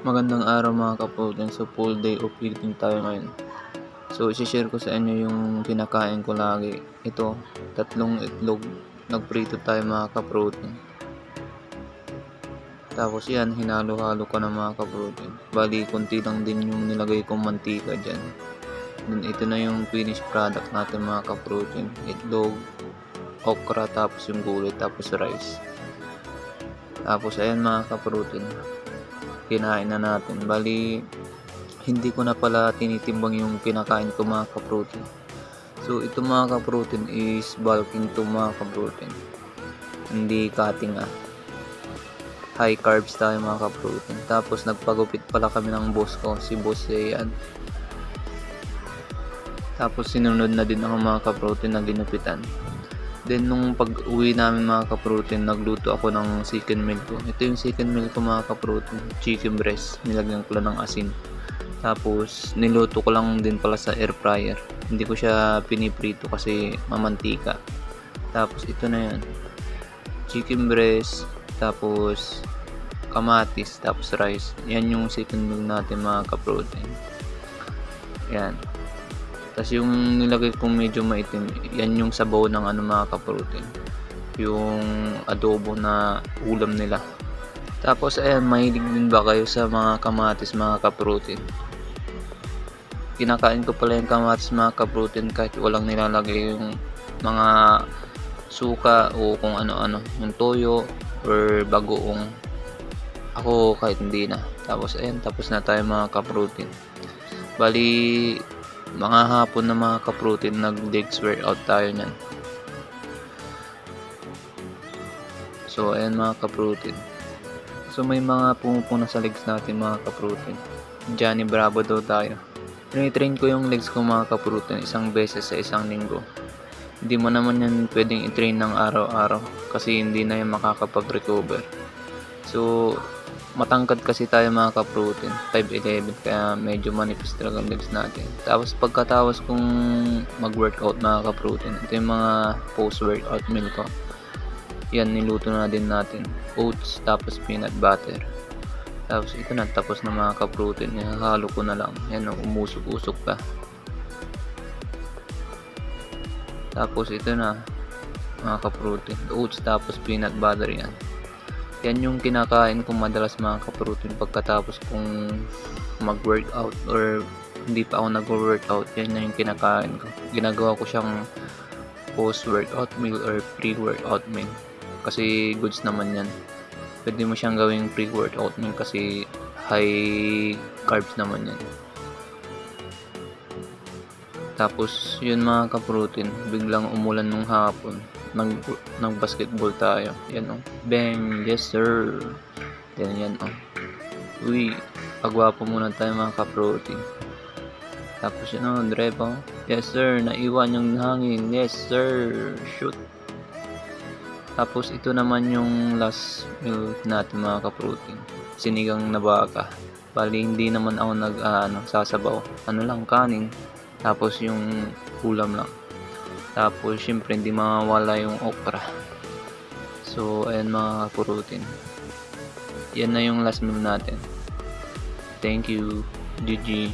Magandang araw mga kaprotin. So full day of eating tayo ngayon. So i-share ko sa inyo yung kinakain ko lagi. Ito, 3 itlog. Nagprito tayo mga kaprotin. Tapos yan, hinalo-halo ko na mga kaprotin. Bali, konti lang din yung nilagay kong mantika dyan. Then ito na yung finished product natin mga kaprotin. Itlog, okra, tapos yung gulay, tapos rice. Tapos ayan mga kaprotin, kinain na natin. Bali, hindi ko na pala tinitimbang yung kinakain ko mga kaprotin. So ito mga kaprotin is bulking to mga kaprotin, hindi cutting High carbs tayo mga kaprotin. Tapos nagpagupit pala kami ng boss ko, si Boss Yan. Tapos sinunod na din ako mga kaprotin na ginupitan. Then nung pag-uwi namin mga kaprotin, nagluto ako ng chicken meal ko. Ito yung chicken meal ko mga kaprotin, chicken breast, nilagyan ko lang ng asin. Tapos niluto ko lang din pala sa air fryer. Hindi ko siya piniprito kasi mamantika. Tapos ito na yan, chicken breast, tapos kamatis, tapos rice. Yan yung chicken meal natin mga kaprotin. Yan. Tapos yung nilagay kong medyo maitim, yan yung sabaw ng mga kaprotin, yung adobo na ulam nila. Tapos ayan, mahilig din ba kayo sa mga kamatis mga kaprotin? Kinakain ko pala yung kamatis mga kaprotin kahit walang nilalagay yung mga suka o kung ano-ano, yung toyo or bagoong. Ako kahit hindi na. Tapos ayan, tapos na tayo mga kaprotin. Bali, mga hapon na mga kaprotin, nag-legs workout tayo nyan. So ayan mga kaprotin. So may mga pumupuna sa legs natin mga kaprotin. Johnny Bravo daw tayo. Tinitrain ko yung legs ko mga kaprotin 1 beses sa 1 linggo. Hindi mo naman yan pwedeng i-train ng araw-araw kasi hindi na yan makakapag-recover. So matangkad kasi tayo mga kaprotin, 5'11", kaya medyo manipis talaga ang legs natin. Tapos pagkatapos kong mag-workout mga kaprotin, ito yung mga post-workout meal ko. Yan, niluto na din natin. Oats, tapos peanut butter. Tapos ito na, tapos na mga kaprotin, ihahalo ko na lang. Yan, umusok-usok pa. Tapos ito na mga kaprotin, oats tapos peanut butter yan. Yan yung kinakain ko madalas mga kaprotin pagkatapos kong mag-workout or hindi pa ako nag-workout. Yan na yung kinakain ko. Ginagawa ko siyang post-workout meal or pre-workout meal kasi goods naman yan. Pwede mo siyang gawing pre-workout meal kasi high carbs naman yan. Tapos yun mga kaprotin, biglang umulan nung hapon. Nag-basketball tayo. Yan bang, yes sir. Yan Uy, pagwapo muna tayo mga kaprotin. Tapos yun drepa. Yes sir, naiwan yung hangin. Yes sir, shoot. Tapos ito naman yung last meal natin mga kaprotin, sinigang na baka. Bali hindi naman ako sasabaw. Lang kanin. Tapos yung ulam lang. Tapos syempre hindi mawawala yung okra. So ayan mga kaprotin, yan na yung last meal natin. Thank you. GG.